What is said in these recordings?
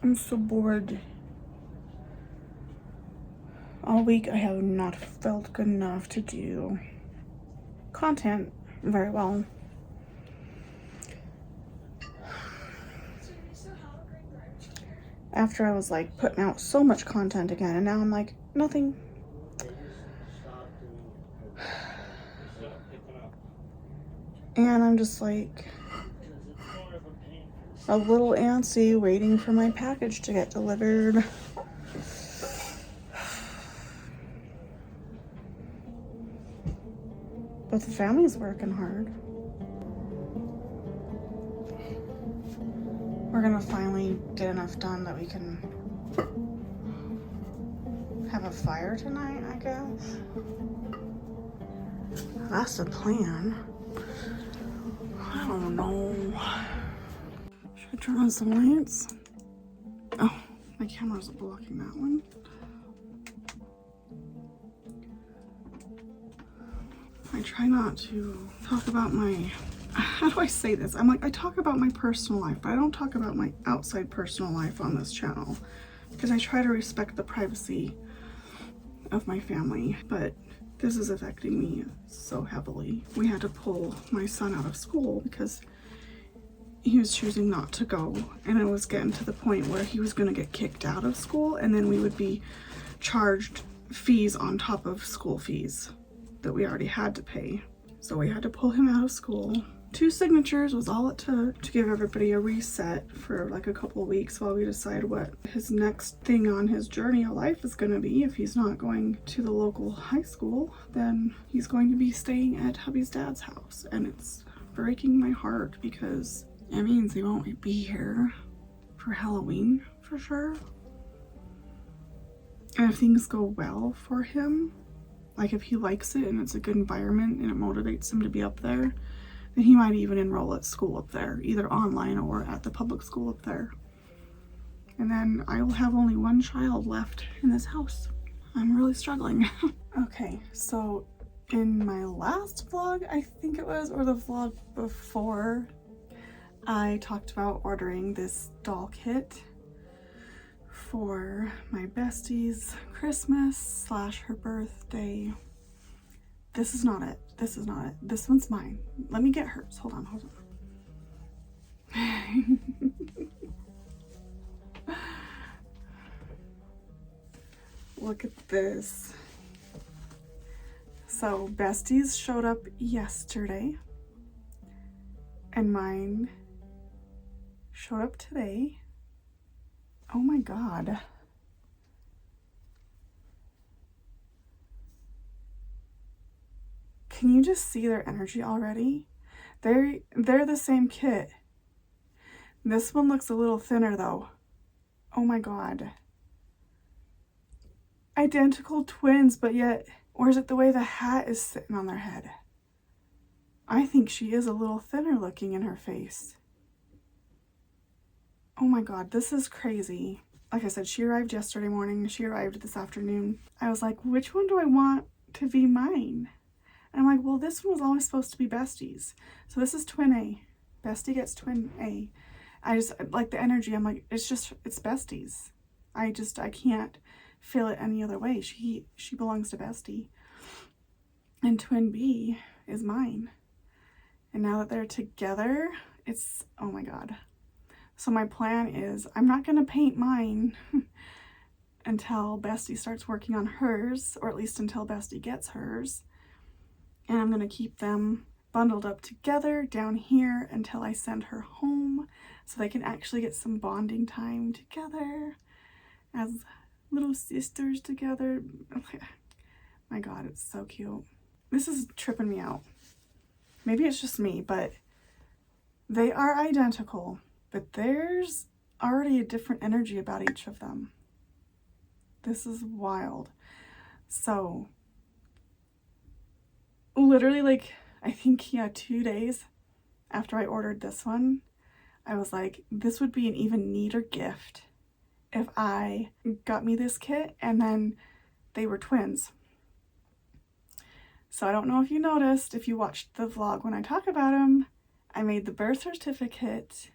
I'm so bored. All week I have not felt good enough to do content very well. After I was like putting out so much content again, and now I'm like, nothing. And I'm just like a little antsy waiting for my package to get delivered. But the family's working hard. We're gonna finally get enough done that we can have a fire tonight, I guess. That's the plan. I don't know. Should I turn on some lights? Oh, my camera's blocking that one. I try not to talk about my, how do I say this? I'm like, I talk about my personal life, but I don't talk about my outside personal life on this channel because I try to respect the privacy of my family, but this is affecting me so heavily. We had to pull my son out of school because he was choosing not to go, and it was getting to the point where he was going to get kicked out of school, and then we would be charged fees on top of school fees that we already had to pay. So we had to pull him out of school. 2 signatures was all it took to give everybody a reset for like a couple of weeks while we decide what his next thing on his journey of life is going to be. If he's not going to the local high school, then he's going to be staying at hubby's dad's house, and it's breaking my heart because it means he won't be here for Halloween for sure. And if things go well for him, like if he likes it and it's a good environment and it motivates him to be up there, then he might even enroll at school up there, either online or at the public school up there. And then I will have only 1 child left in this house. I'm really struggling. Okay, so in my last vlog, I think it was, or the vlog before, I talked about ordering this doll kit for my bestie's Christmas / her birthday. This is not it. This is not it. This one's mine. Let me get hers. Hold on, hold on. Look at this. So Bestie's showed up yesterday, and mine showed up today. Oh my god. Can you just see their energy already? They're the same kit. This one looks a little thinner though. Oh my god. Identical twins, but yet, or is it the way the hat is sitting on their head? I think she is a little thinner looking in her face. Oh my god, this is crazy. Like I said, she arrived yesterday morning. She arrived this afternoon. I was like, which one do I want to be mine? And I'm like, well, this one was always supposed to be Bestie's. So this is twin A. Bestie gets twin A. I just like the energy. I'm like, it's Bestie's. I can't feel it any other way. She belongs to Bestie. And twin B is mine. And now that they're together, it's, oh my god. So my plan is I'm not going to paint mine until Bestie starts working on hers, or at least until Bestie gets hers. And I'm going to keep them bundled up together down here until I send her home so they can actually get some bonding time together as little sisters together. My god, it's so cute. This is tripping me out. Maybe it's just me, but they are identical, but there's already a different energy about each of them. This is wild. So literally, like, I think, yeah, 2 days after I ordered this one, I was like, this would be an even neater gift if I got me this kit and then they were twins. So I don't know if you noticed, if you watched the vlog when I talk about them, I made the birth certificate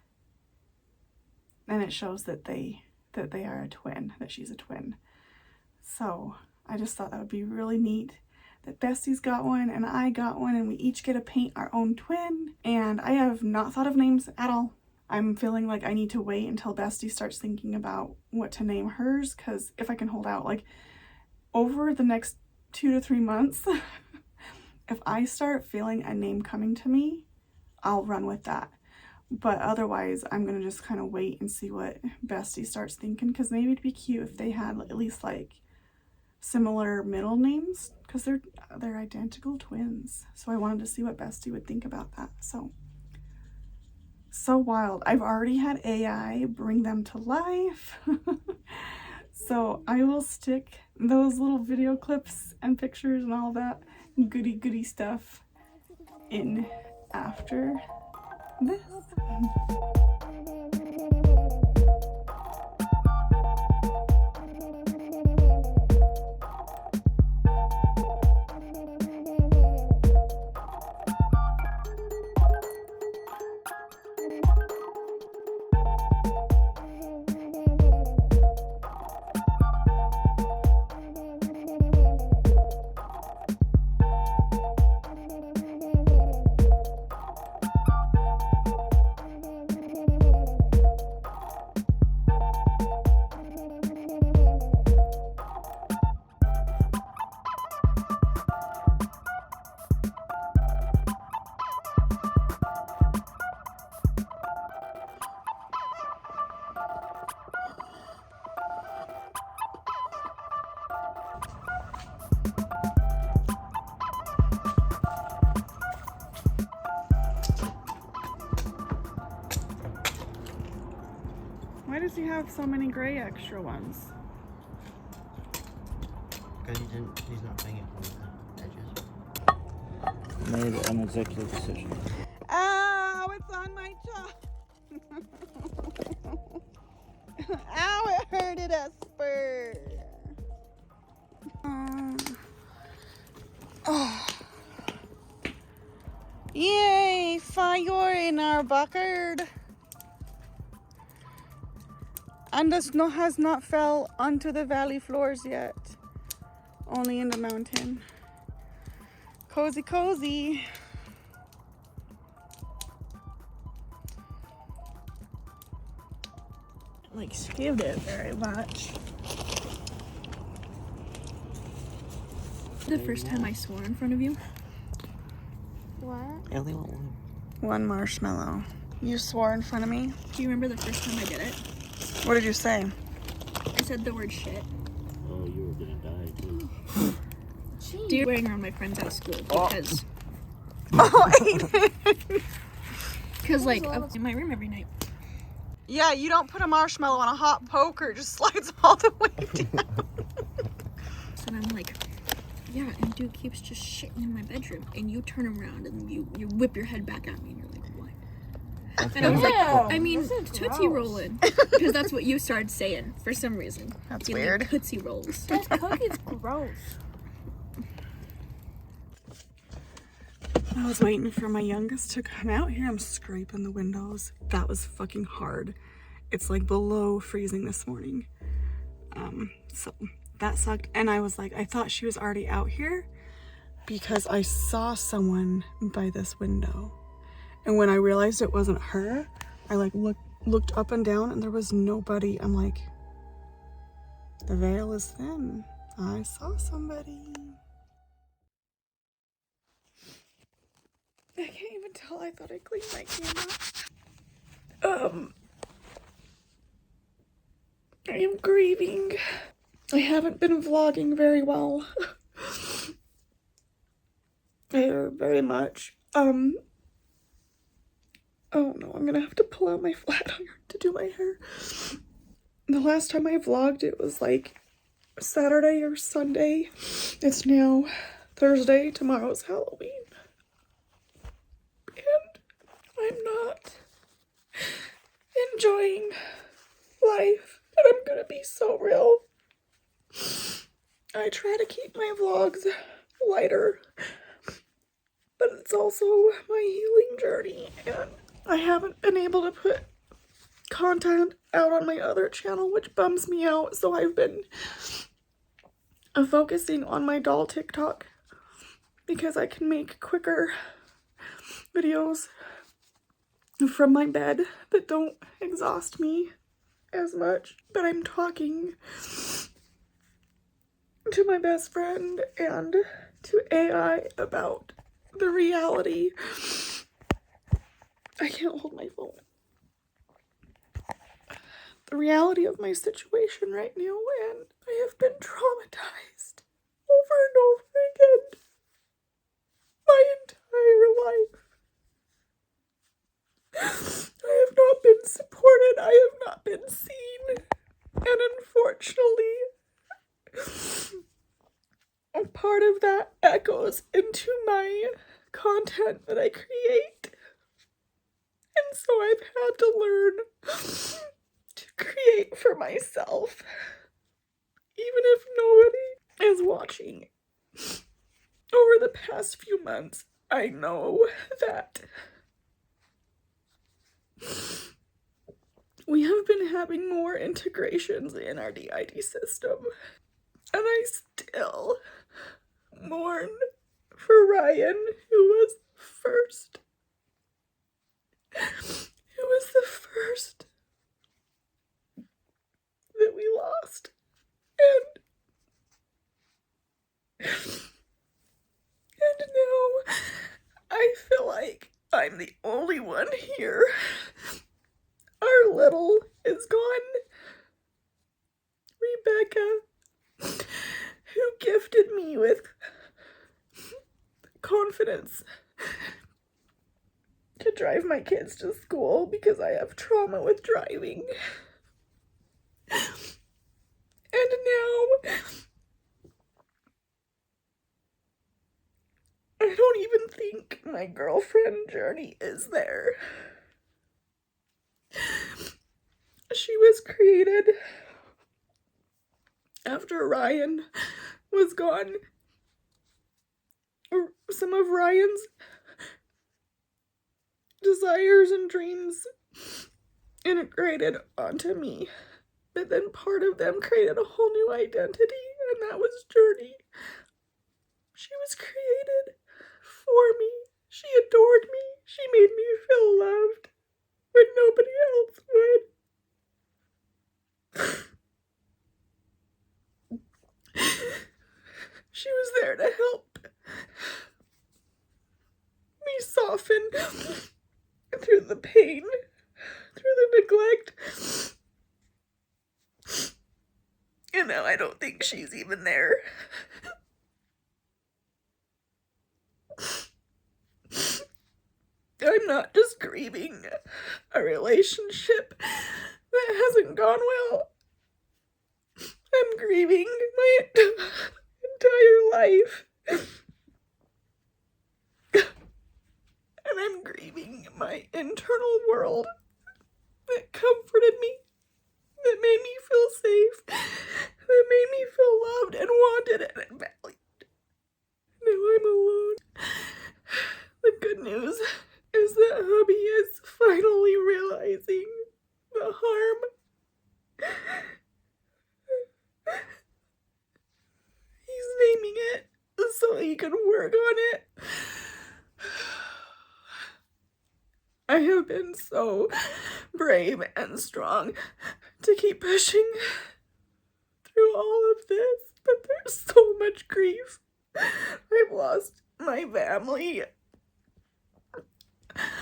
and it shows that they that they are a twin, that she's a twin. So I just thought that would be really neat that Bestie's got one and I got one, and we each get to paint our own twin. And I have not thought of names at all. I'm feeling like I need to wait until Bestie starts thinking about what to name hers, because if I can hold out, like, over the next 2 to 3 months, if I start feeling a name coming to me, I'll run with that. But otherwise, I'm going to just kind of wait and see what Bestie starts thinking, because maybe it'd be cute if they had at least, like, similar middle names, because they're identical twins. So I wanted to see what Bestie would think about that. So wild. I've already had AI bring them to life. So I will stick those little video clips and pictures and all that goody stuff in after this. Why does he have so many gray extra ones? Because he's not paying it for the edges. Made an executive decision. Ow, it's on my jaw. Ow, it hurted a spur. Oh. Yay, fire in our backyard. And the snow has not fell onto the valley floors yet. Only in the mountain. Cozy. Like, saved it very much. The first time I swore in front of you. What? I only want one. One marshmallow. You swore in front of me? Do you remember the first time I did it? What did you say? I said the word shit. Oh, you were gonna die too. Jeez. Do you wearing around my friends at school because because like I'm in my room every night. Yeah, you don't put a marshmallow on a hot poker, it just slides all the way down. And I'm like, yeah, and dude keeps just shitting in my bedroom, and you turn around and you whip your head back at me, and you're like, what? And I was like, I mean, Tootsie Rollin', because that's what you started saying for some reason. That's You weird. like Tootsie Rolls. That cookie's gross. I was waiting for my youngest to come out here. I'm scraping the windows. That was fucking hard. It's like below freezing this morning. So that sucked. And I was like, I thought she was already out here because I saw someone by this window. And when I realized it wasn't her, I like looked up and down and there was nobody. I'm like, the veil is thin. I saw somebody. I can't even tell. I thought I cleaned my camera. I am grieving. I haven't been vlogging very well. Very much. Oh no, I'm gonna have to pull out my flat iron to do my hair. The last time I vlogged, it was like Saturday or Sunday. It's now Thursday. Tomorrow's Halloween. And I'm not enjoying life. And I'm gonna be so real. I try to keep my vlogs lighter, but it's also my healing journey, and I haven't been able to put content out on my other channel, which bums me out. So I've been focusing on my doll TikTok because I can make quicker videos from my bed that don't exhaust me as much. But I'm talking to my best friend and to AI about the reality. I can't hold my phone. The reality of my situation right now, and I have been traumatized over and over again my entire life. I have not been supported. I have not been seen. And unfortunately, a part of that echoes into my content that I create. And so I've had to learn to create for myself, even if nobody is watching. Over the past few months, I know that we have been having more integrations in our DID system, and I still mourn for Ryan, who was first. Who was the first that we lost. And now I feel like I'm the only one here. Our little is gone. Rebecca, who gifted me with confidence to drive my kids to school because I have trauma with driving. And now I don't even think my girlfriend journey is there. She was created after Ryan was gone. Some of Ryan's desires and dreams integrated onto me, but then part of them created a whole new identity, and that was Journey. She was created for me. She adored me. She made me feel loved when nobody else would. She was there to help me soften through the pain, through the neglect. And now I don't think she's even there. I'm not just grieving a relationship that hasn't gone well. I'm grieving my entire life. And I'm grieving my internal world that comforted me, that made me feel safe, that made me feel loved and wanted and valued. Now I'm alone. The good news is that hubby is finally realizing the harm. He's naming it so he can work on it. I have been so brave and strong to keep pushing through all of this, but there's so much grief. I've lost my family.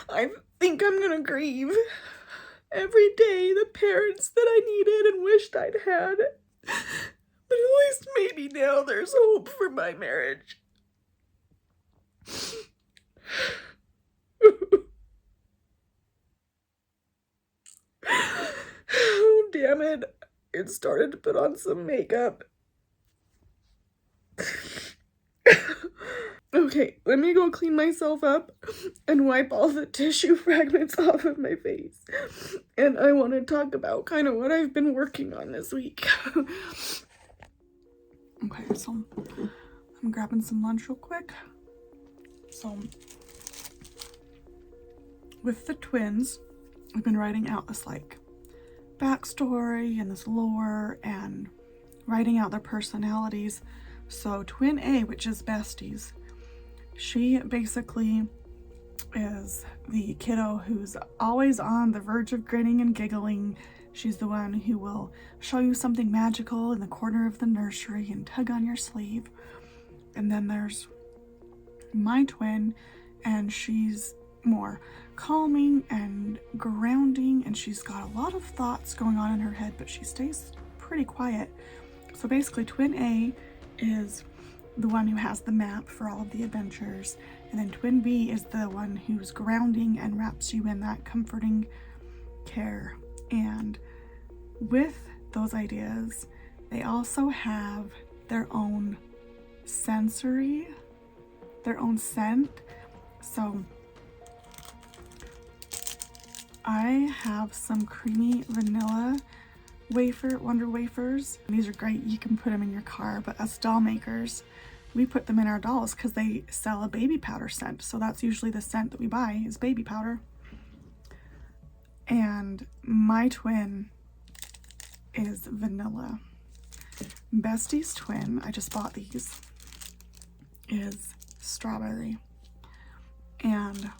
I think I'm gonna grieve every day the parents that I needed and wished I'd had. But at least maybe now there's hope for my marriage. Oh, damn it. It started to put on some makeup. Okay, let me go clean myself up and wipe all the tissue fragments off of my face. And I want to talk about kind of what I've been working on this week. Okay, so I'm grabbing some lunch real quick. So, with the twins, I've been writing out this like backstory and this lore and writing out their personalities. So twin A, which is Besties, she basically is the kiddo who's always on the verge of grinning and giggling. She's the one who will show you something magical in the corner of the nursery and tug on your sleeve. And then there's my twin, and she's more calming and grounding, and she's got a lot of thoughts going on in her head, but she stays pretty quiet. So basically twin A is the one who has the map for all of the adventures, and then twin B is the one who's grounding and wraps you in that comforting care. And with those ideas, they also have their own sensory, their own scent. So I have some creamy vanilla wonder wafers. These are great. You can put them in your car, but us doll makers, we put them in our dolls because they sell a baby powder scent. So that's usually the scent that we buy, is baby powder. And my twin is vanilla. Bestie's twin, I just bought these, is strawberry. And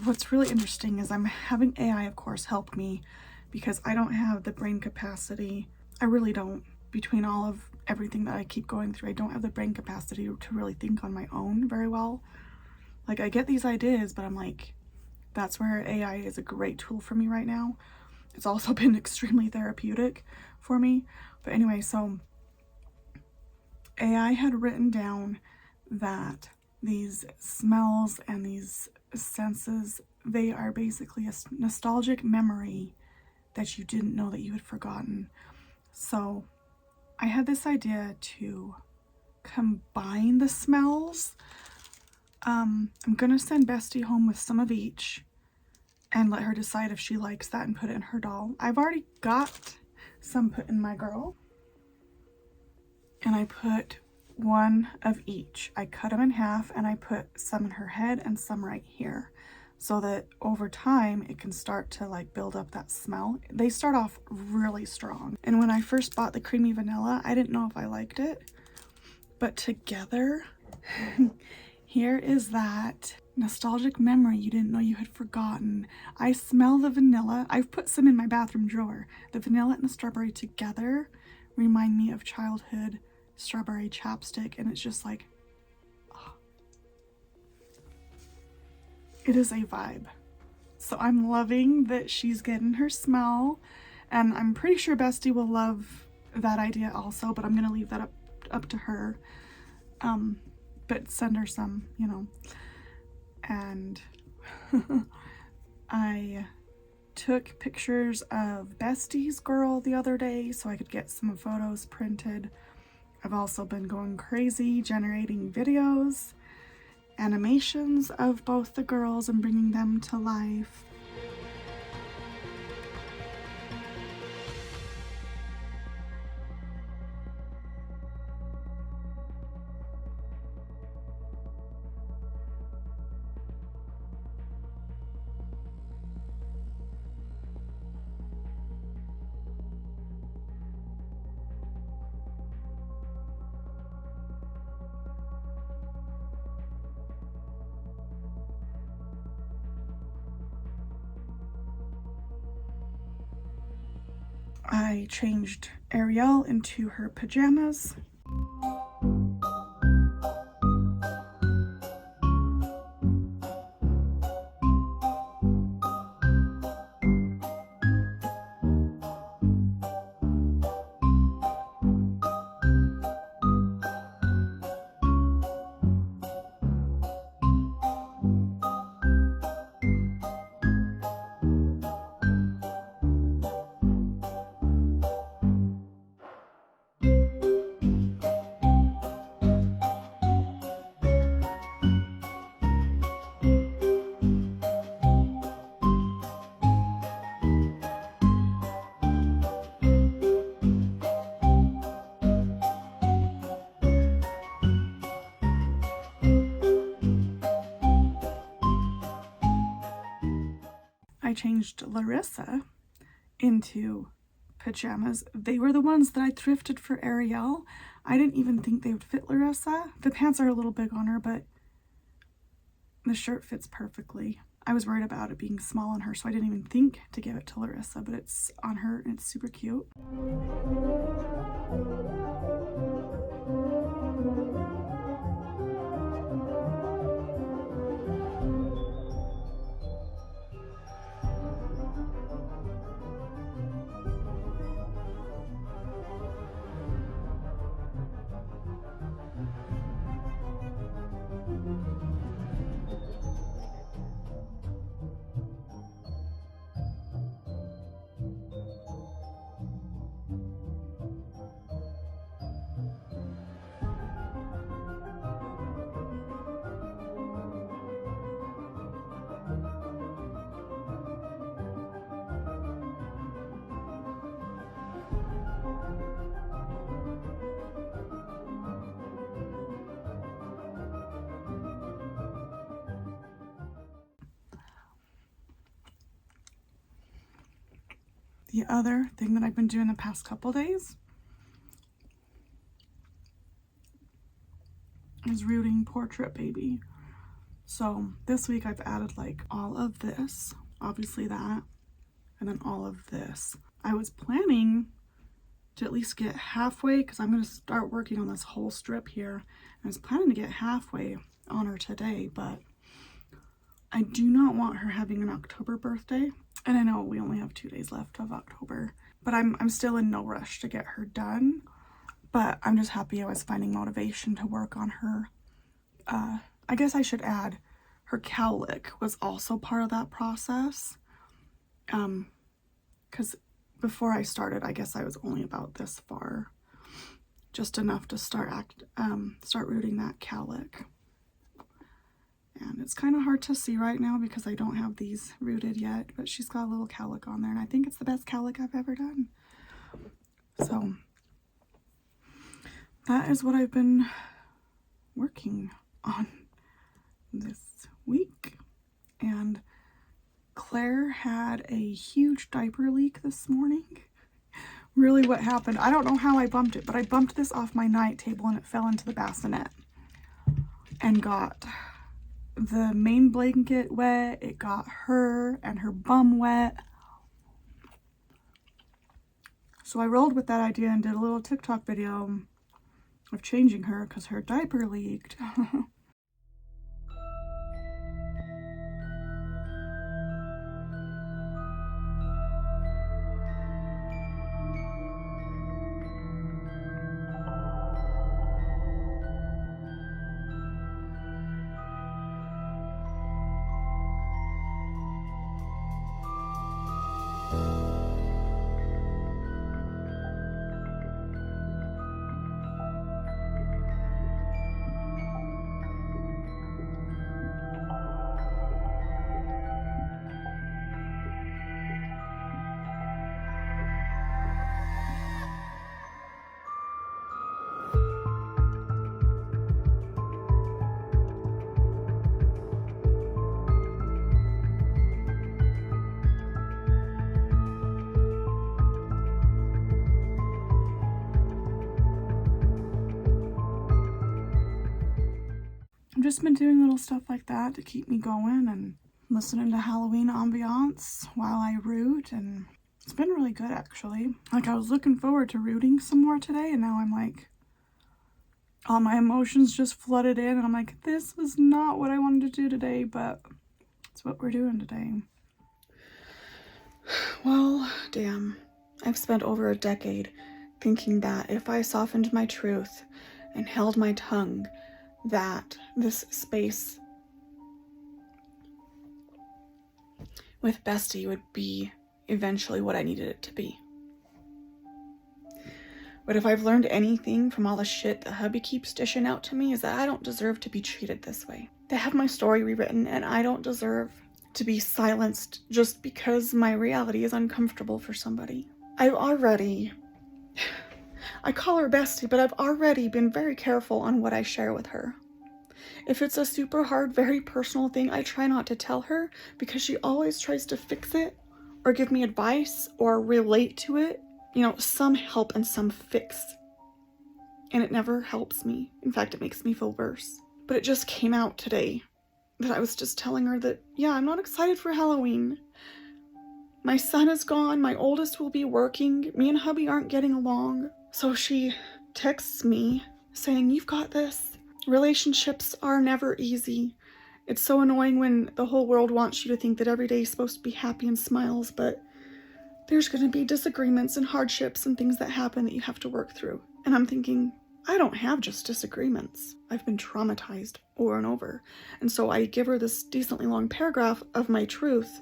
what's really interesting is I'm having AI, of course, help me because I don't have the brain capacity. I really don't. Between all of everything that I keep going through, I don't have the brain capacity to really think on my own very well. Like, I get these ideas, but I'm like, that's where AI is a great tool for me right now. It's also been extremely therapeutic for me. But anyway, so AI had written down that these smells and these senses, they are basically a nostalgic memory that you didn't know that you had forgotten. So I had this idea to combine the smells. I'm gonna send Bestie home with some of each and let her decide if she likes that and put it in her doll. I've already got some put in my girl, and I put one of each. I cut them in half and I put some in her head and some right here, so that over time it can start to like build up that smell. They start off really strong, and when I first bought the creamy vanilla, I didn't know if I liked it, but together here is that nostalgic memory you didn't know you had forgotten. I smell the vanilla. I've put some in my bathroom drawer. The vanilla and the strawberry together remind me of childhood strawberry chapstick, and it's just like, oh. It is a vibe. So I'm loving that she's getting her smell, and I'm pretty sure Bestie will love that idea also, but I'm gonna leave that up to her. But send her some, you know. And I took pictures of Bestie's girl the other day so I could get some photos printed. I've also been going crazy generating videos, animations of both the girls and bringing them to life. I changed Erielle into her pajamas. I changed Larissa into pajamas. They were the ones that I thrifted for Erielle. I didn't even think they would fit Larissa. The pants are a little big on her, but the shirt fits perfectly. I was worried about it being small on her, so I didn't even think to give it to Larissa, but it's on her and it's super cute. The other thing that I've been doing the past couple days is rooting Portrait Baby. So this week I've added like all of this, obviously that, and then all of this. I was planning to at least get halfway because I'm going to start working on this whole strip here. I was planning to get halfway on her today, but I do not want her having an October birthday. And I know we only have 2 days left of October, but I'm still in no rush to get her done. But I'm just happy I was finding motivation to work on her. I guess I should add her cowlick was also part of that process. Because before I started, I guess I was only about this far. Just enough to start rooting that cowlick. And it's kind of hard to see right now because I don't have these rooted yet, but she's got a little cowlick on there, and I think it's the best cowlick I've ever done. So that is what I've been working on this week. And Claire had a huge diaper leak this morning. Really what happened, I don't know how I bumped it, but I bumped this off my night table and it fell into the bassinet and got the main blanket wet. It got her and her bum wet. So I rolled with that idea and did a little TikTok video of changing her because her diaper leaked. I've just been doing little stuff like that to keep me going and listening to Halloween ambiance while I root, and it's been really good actually. Like I was looking forward to rooting some more today, and now I'm like, all my emotions just flooded in and I'm like, this was not what I wanted to do today, but it's what we're doing today. Well, damn. I've spent over a decade thinking that if I softened my truth and held my tongue, that this space with Bestie would be eventually what I needed it to be. But if I've learned anything from all the shit that hubby keeps dishing out to me, is that I don't deserve to be treated this way. They have my story rewritten, and I don't deserve to be silenced just because my reality is uncomfortable for somebody. I call her Bestie, but I've already been very careful on what I share with her. If it's a super hard, very personal thing, I try not to tell her because she always tries to fix it or give me advice or relate to it. You know, some help and some fix. And it never helps me. In fact, it makes me feel worse. But it just came out today that I was just telling her that, yeah, I'm not excited for Halloween. My son is gone. My oldest will be working. Me and hubby aren't getting along. So she texts me saying, you've got this. Relationships are never easy. It's so annoying when the whole world wants you to think that every day is supposed to be happy and smiles, but there's going to be disagreements and hardships and things that happen that you have to work through. And I'm thinking, I don't have just disagreements. I've been traumatized over and over. And so I give her this decently long paragraph of my truth,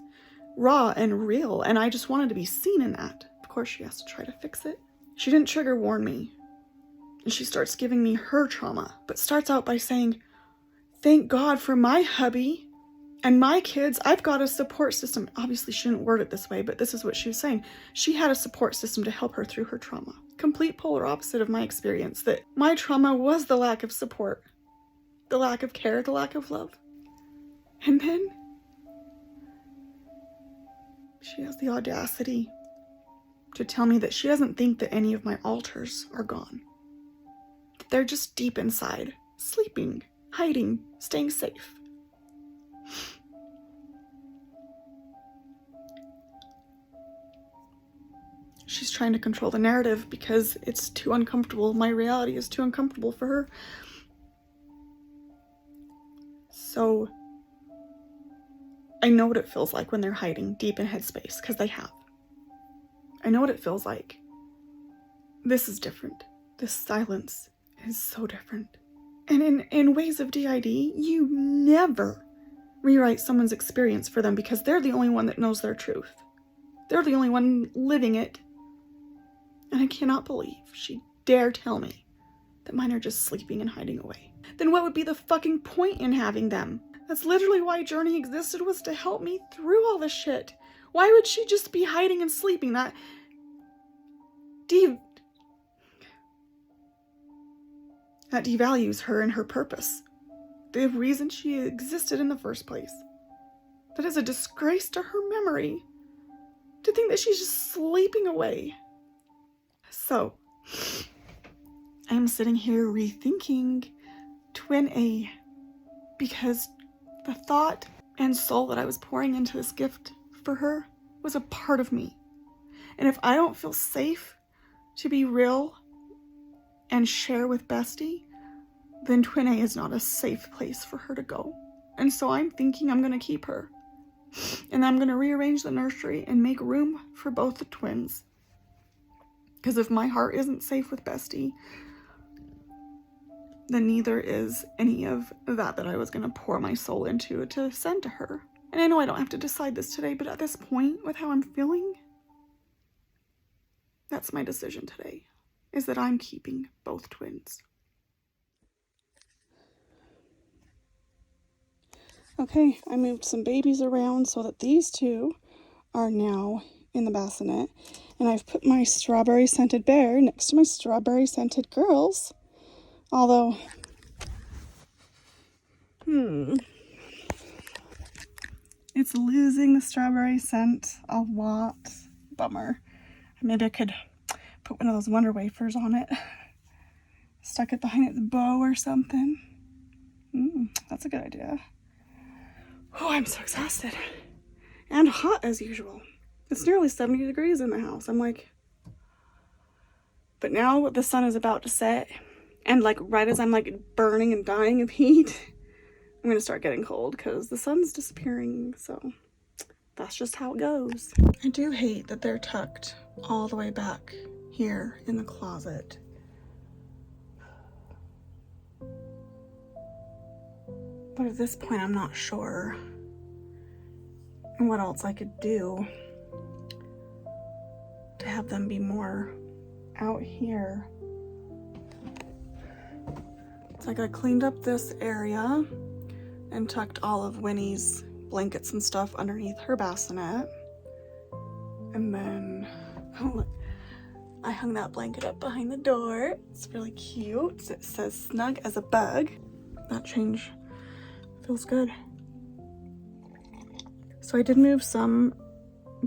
raw and real, and I just wanted to be seen in that. Of course, she has to try to fix it. She didn't trigger warn me. And she starts giving me her trauma, but starts out by saying, thank God for my hubby and my kids. I've got a support system. Obviously, she didn't word it this way, but this is what she was saying. She had a support system to help her through her trauma. Complete polar opposite of my experience, that my trauma was the lack of support, the lack of care, the lack of love. And then she has the audacity to tell me that she doesn't think that any of my alters are gone. They're just deep inside, sleeping, hiding, staying safe. She's trying to control the narrative because it's too uncomfortable. My reality is too uncomfortable for her. So I know what it feels like when they're hiding deep in headspace, because they have. I know what it feels like. This is different. This silence is so different. And in ways of DID, you never rewrite someone's experience for them because they're the only one that knows their truth. They're the only one living it. And I cannot believe she dare tell me that mine are just sleeping and hiding away. Then what would be the fucking point in having them? That's literally why Journey existed, was to help me through all this shit. Why would she just be hiding and sleeping? That devalues her and her purpose. The reason she existed in the first place. That is a disgrace to her memory. To think that she's just sleeping away. So, I'm sitting here rethinking Twin A, because the thought and soul that I was pouring into this gift for her was a part of me. And if I don't feel safe to be real and share with Bestie, then Twin A is not a safe place for her to go. And so I'm thinking I'm going to keep her. And I'm going to rearrange the nursery and make room for both the twins. Because if my heart isn't safe with Bestie, then neither is any of that I was going to pour my soul into to send to her. And I know I don't have to decide this today, but at this point, with how I'm feeling, that's my decision today, is that I'm keeping both twins. Okay, I moved some babies around so that these two are now in the bassinet. And I've put my strawberry scented bear next to my strawberry scented girls. Although, it's losing the strawberry scent a lot. Bummer. Maybe I could put one of those Wonder Wafers on it. Stuck it behind its bow or something. That's a good idea. Oh, I'm so exhausted. And hot as usual. It's nearly 70 degrees in the house. I'm like... But now the sun is about to set. And like right as I'm like burning and dying of heat, I'm gonna start getting cold because the sun's disappearing. So that's just how it goes. I do hate that they're tucked all the way back here in the closet. But at this point, I'm not sure what else I could do to have them be more out here. It's like I cleaned up this area and tucked all of Winnie's blankets and stuff underneath her bassinet. And then, oh look, I hung that blanket up behind the door. It's really cute. It says snug as a bug. That change feels good. So I did move some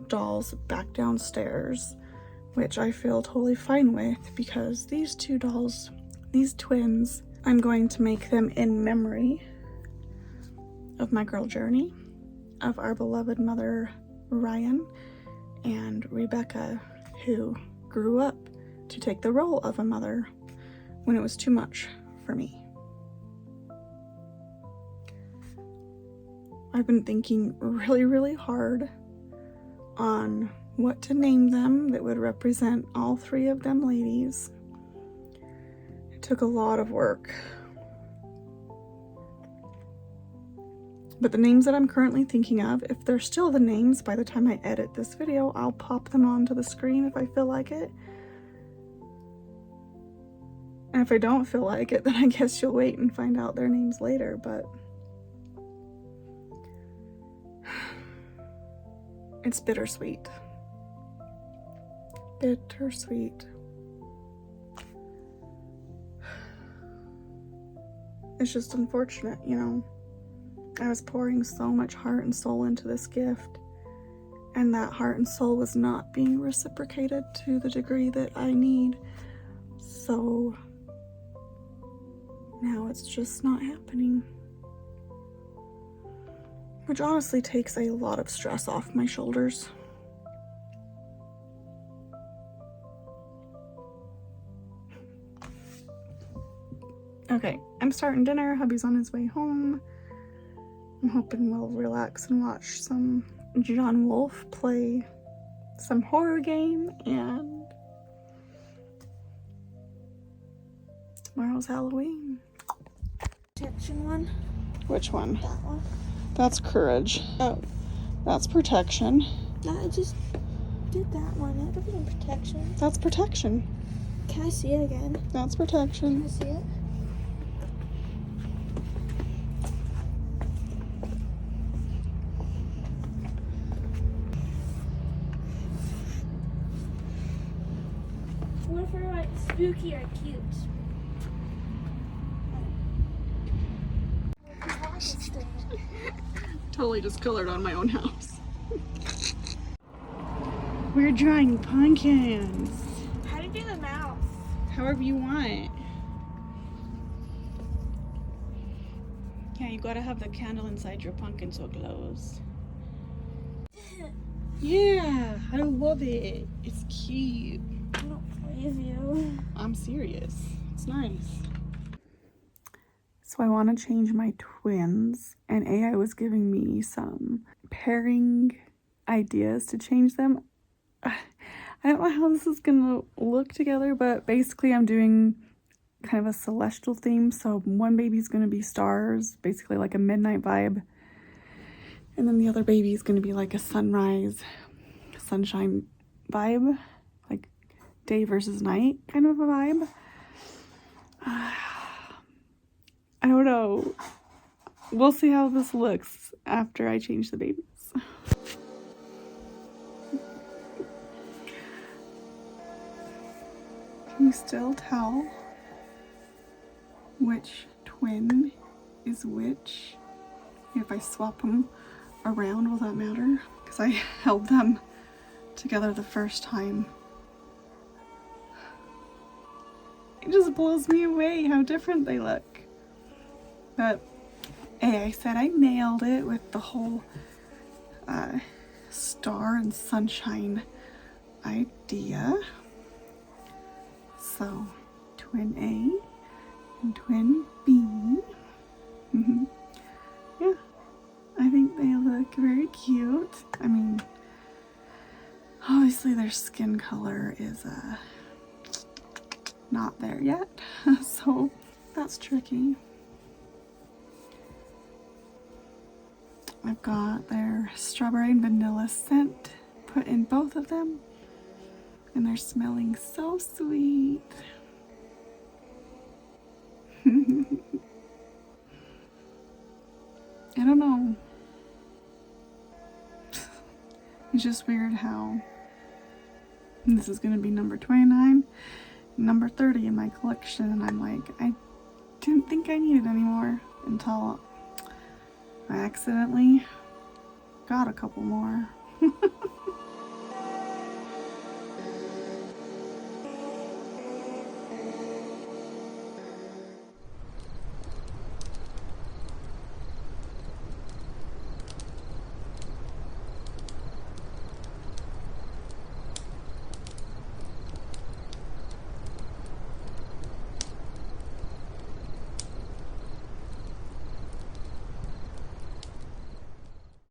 dolls back downstairs, which I feel totally fine with because these two dolls, these twins, I'm going to make them in memory of my girl Journey, of our beloved mother Ryan, and Rebecca, who grew up to take the role of a mother when it was too much for me. I've been thinking really, really hard on what to name them that would represent all three of them ladies. It took a lot of work. But the names that I'm currently thinking of, if they're still the names by the time I edit this video, I'll pop them onto the screen if I feel like it. And if I don't feel like it, then I guess you'll wait and find out their names later, but it's bittersweet. Bittersweet. It's just unfortunate, you know. I was pouring so much heart and soul into this gift, and that heart and soul was not being reciprocated to the degree that I need. So now it's just not happening. Which honestly takes a lot of stress off my shoulders. Okay, I'm starting dinner. Hubby's on his way home. I'm hoping we'll relax and watch some John Wolfe play some horror game, and tomorrow's Halloween. Protection one? Which one? That one. That's courage. Oh, that's protection. No, I just did that one. That wasn't protection. That's protection. Can I see it again? That's Can protection. I see it? What if we're like spooky or cute? Totally just colored on my own house. We're drawing pumpkins. How do you do the mouth? However you want. Yeah, you gotta have the candle inside your pumpkin so it glows. Yeah, I love it. It's cute. I don't believe you. I'm serious. It's nice. So I want to change my twins, and AI was giving me some pairing ideas to change them. I don't know how this is gonna look together, but basically I'm doing kind of a celestial theme. So one baby's gonna be stars, basically like a midnight vibe, and then the other baby is gonna be like a sunrise, sunshine vibe, like day versus night kind of a vibe. I don't know. We'll see how this looks after I change the babies. Can you still tell which twin is which? If I swap them around, will that matter? Because I held them together the first time. It just blows me away how different they look. But AI said I nailed it with the whole star and sunshine idea. So twin A and twin B. Yeah, I think they look very cute. I mean, obviously their skin color is not there yet, so that's tricky. I've got their strawberry and vanilla scent put in both of them, and they're smelling so sweet. I don't know. It's just weird how this is going to be number 29, number 30 in my collection, and I'm like, I didn't think I needed any more until I accidentally got a couple more.